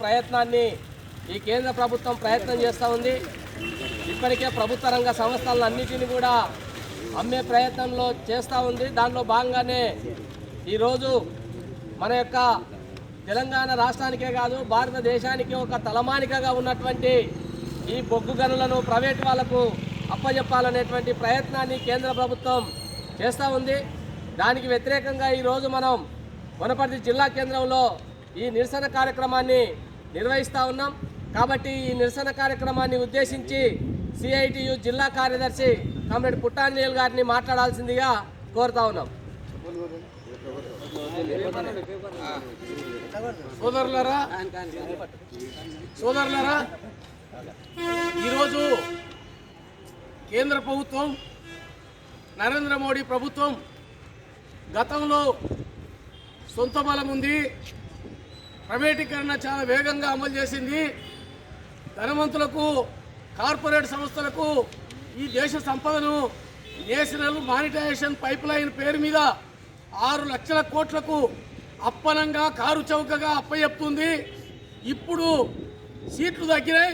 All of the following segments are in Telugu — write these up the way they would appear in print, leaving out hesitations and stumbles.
ప్రయత్నాన్ని ఈ కేంద్ర ప్రభుత్వం ప్రయత్నం చేస్తూ ఉంది. ఇప్పటికే ప్రభుత్వ రంగ సంస్థలన్నిటిని కూడా అమ్మే ప్రయత్నంలో చేస్తూ ఉంది. దానిలో భాగంగానే ఈరోజు మన యొక్క తెలంగాణ రాష్ట్రానికే కాదు భారతదేశానికి ఒక తలమానికగా ఉన్నటువంటి ఈ బొగ్గు గనులను ప్రైవేట్ వాళ్లకు అప్పజెప్పాలనేటువంటి ప్రయత్నాన్ని కేంద్ర ప్రభుత్వం చేస్తూ ఉంది. దానికి వ్యతిరేకంగా ఈరోజు మనం వనపర్తి జిల్లా కేంద్రంలో ఈ నిరసన కార్యక్రమాన్ని నిర్వహిస్తూ ఉన్నాం. కాబట్టి ఈ నిరసన కార్యక్రమాన్ని ఉద్దేశించి సిఐటియు జిల్లా కార్యదర్శి కామ్రేడ్ పుట్టాంజనేయులు గారిని మాట్లాడాల్సిందిగా కోరుతా ఉన్నాం. సోదరులారా, ఈరోజు కేంద్ర ప్రభుత్వం నరేంద్ర మోడీ ప్రభుత్వం గతంలో సొంత బలం ఉంది, ప్రైవేటీకరణ చాలా వేగంగా అమలు చేసింది. ధనవంతులకు కార్పొరేట్ సంస్థలకు ఈ దేశ సంపదను నేషనల్ మానిటైజేషన్ పైప్ లైన్ పేరు మీద 6 లక్షల కోట్లకు అప్పనంగా కారు చౌకగా అప్పచెప్తుంది. ఇప్పుడు సీట్లు తగ్గినాయి,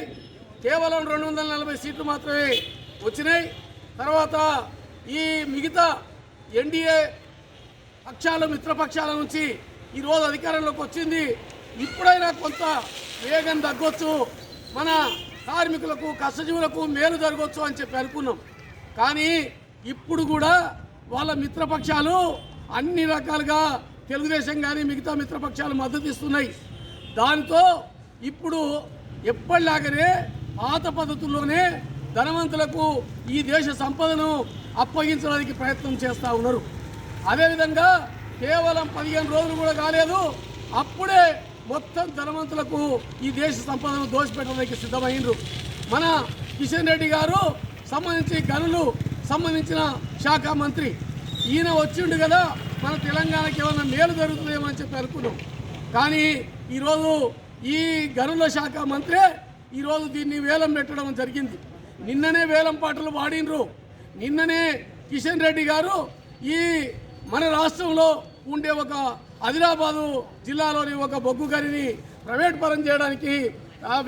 కేవలం 240 సీట్లు మాత్రమే వచ్చినాయి. తర్వాత ఈ మిగతా ఎన్డీఏ పక్షాలు మిత్రపక్షాల నుంచి ఈరోజు అధికారంలోకి వచ్చింది. ఇప్పుడైనా కొంత వేగం తగ్గొచ్చు, మన కార్మికులకు కష్టజీవులకు మేలు జరగవచ్చు అని చెప్పి అనుకున్నాం. కానీ ఇప్పుడు కూడా వాళ్ళ మిత్రపక్షాలు అన్ని రకాలుగా తెలుగుదేశం కానీ మిగతా మిత్రపక్షాలు మద్దతు ఇస్తున్నాయి. దాంతో ఇప్పుడు ఎప్పటిలాగానే పాత పద్ధతుల్లోనే ధనవంతులకు ఈ దేశ సంపదను అప్పగించడానికి ప్రయత్నం చేస్తూ ఉన్నారు. అదేవిధంగా కేవలం 15 రోజులు కూడా కాలేదు, అప్పుడే మొత్తం ధనవంతులకు ఈ దేశ సంపదను దోచిపెట్టడానికి సిద్ధమైనరు. మన కిషన్ రెడ్డి గారు సంబంధించి గనులు సంబంధించిన శాఖ మంత్రి, ఈయన వచ్చిండు కదా మన తెలంగాణకి ఏమైనా మేలు జరుగుతుందేమో అని చెప్పి అనుకున్నాం. కానీ ఈరోజు ఈ గనుల శాఖ మంత్రే ఈరోజు దీన్ని వేలం పెట్టడం జరిగింది. నిన్ననే వేలం పాటలు వాడినరు. నిన్ననే కిషన్ రెడ్డి గారు ఈ మన రాష్ట్రంలో ఉండే ఒక ఆదిలాబాదు జిల్లాలోని ఒక బొగ్గు గనిని ప్రైవేట్ పరం చేయడానికి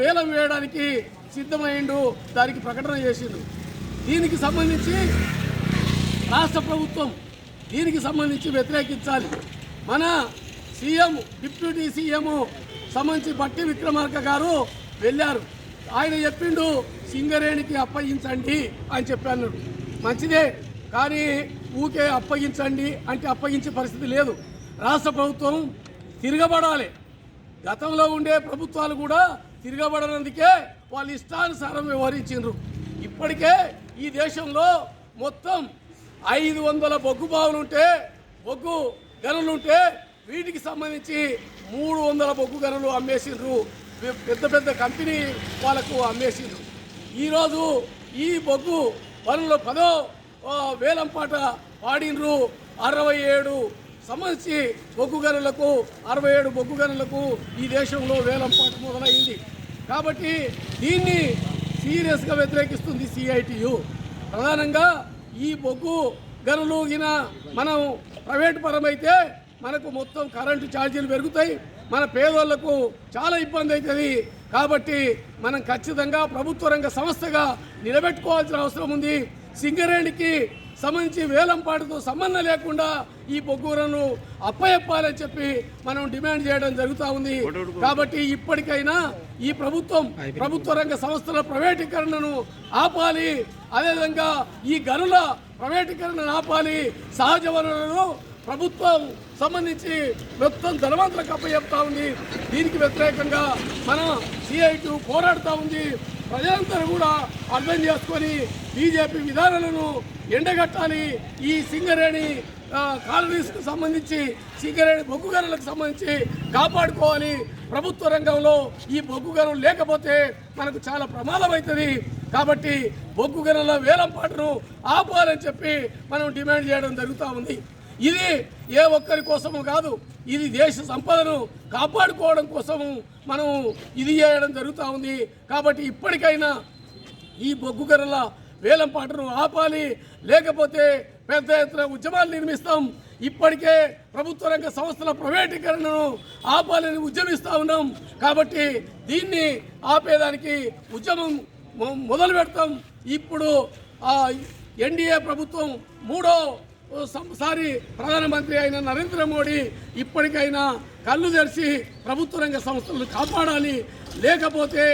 వేలం వేయడానికి సిద్ధమైండు, దానికి ప్రకటన చేసిండు. దీనికి సంబంధించి రాష్ట్ర ప్రభుత్వం దీనికి సంబంధించి వ్యతిరేకించాలి. మన సీఎం డిప్యూటీ సీఎం సంబంధించి బట్టి విక్రమార్క గారు వెళ్ళారు. ఆయన చెప్పిండు సింగరేణికి అప్పగించండి అని చెప్పాను. మంచిదే, కానీ ఊకే అప్పగించండి అంటే అప్పగించే పరిస్థితి లేదు. రాష్ట్ర ప్రభుత్వం తిరగబడాలి. గతంలో ఉండే ప్రభుత్వాలు కూడా తిరగబడనందుకే వాళ్ళు ఇష్టానుసారం వ్యవహరించారు. ఇప్పటికే ఈ దేశంలో మొత్తం 500 బొగ్గు బావులుంటే బొగ్గు గనులుంటే వీటికి సంబంధించి 300 బొగ్గు గనులు అమ్మేసిండ్రు. పెద్ద పెద్ద కంపెనీ వాళ్ళకు అమ్మేసిండ్రు. ఈరోజు ఈ బొగ్గు పనుల్లో 10వ వేలం పాట పాడినరు. 67 సంబంధించి బొగ్గు గనులకు 67 బొగ్గు గనులకు ఈ దేశంలో వేలం పాట మొదలైంది. కాబట్టి దీన్ని సీరియస్గా వ్యతిరేకిస్తుంది సిఐటియు. ప్రధానంగా ఈ బొగ్గు గనులు మనం ప్రైవేట్ పరమైతే మనకు మొత్తం కరెంటు ఛార్జీలు పెరుగుతాయి, మన పేదోళ్లకు చాలా ఇబ్బంది అవుతుంది. కాబట్టి మనం ఖచ్చితంగా ప్రభుత్వ రంగ సంస్థగా నిలబెట్టుకోవాల్సిన అవసరం ఉంది. సింగరేణికి సంబంధించి వేలంపాటుతో సంబంధం లేకుండా ఈ బొగ్గులను అప్పచెప్పాలని చెప్పి మనం డిమాండ్ చేయడం జరుగుతూ ఉంది. కాబట్టి ఇప్పటికైనా ఈ ప్రభుత్వ రంగ సంస్థల ప్రైవేటీకరణను ఆపాలి. అదేవిధంగా ఈ గనుల ప్రైవేటీకరణను ఆపాలి. సహజ వనరులను ప్రభుత్వం సంబంధించి మొత్తం ధనవంతులకు అప్పచెప్తా ఉంది. దీనికి వ్యతిరేకంగా మన సిఐటియు పోరాడుతూ ఉంది. ప్రజలందరూ కూడా అర్థం చేసుకొని బీజేపీ విధానాలను ఎండగట్టాలి. ఈ సింగరేణి కాలనీస్కు సంబంధించి సింగరేణి బొగ్గు గనులకు సంబంధించి కాపాడుకోవాలి. ప్రభుత్వ రంగంలో ఈ బొగ్గు గనులు లేకపోతే మనకు చాలా ప్రమాదం అవుతుంది. కాబట్టి బొగ్గు గనుల వేలంపాటను ఆపాలని చెప్పి మనం డిమాండ్ చేయడం జరుగుతూ ఉంది. ఇది ఏ ఒక్కరి కోసము కాదు, ఇది దేశ సంపదను కాపాడుకోవడం కోసము మనం ఇది చేయడం జరుగుతూ ఉంది. కాబట్టి ఇప్పటికైనా ఈ బొగ్గు గనుల వేలంపాటను ఆపాలి, లేకపోతే పెద్ద ఎత్తున ఉద్యమాలు నిర్మిస్తాం. ఇప్పటికే ప్రభుత్వ రంగ సంస్థల ప్రైవేటీకరణను ఆపాలని ఉద్యమిస్తూ ఉన్నాం. కాబట్టి దీన్ని ఆపేదానికి ఉద్యమం మొదలు పెడతాం. ఇప్పుడు ఎన్డీఏ ప్రభుత్వం మూడోసారి ప్రధానమంత్రి అయిన నరేంద్ర మోడీ ఇప్పటికైనా కళ్ళు తెరిచి ప్రభుత్వ రంగ సంస్థలను కాపాడాలి. లేకపోతే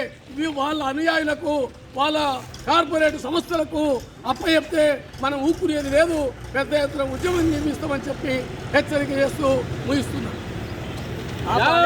వాళ్ళ అనుయాయులకు వాళ్ళ కార్పొరేట్ సంస్థలకు అప్పచెప్తే మనం ఊరుకునేది లేదు. పెద్ద ఎత్తున ఉద్యమం నిర్మిస్తామని చెప్పి హెచ్చరిక చేస్తూ ముగిస్తున్నాం.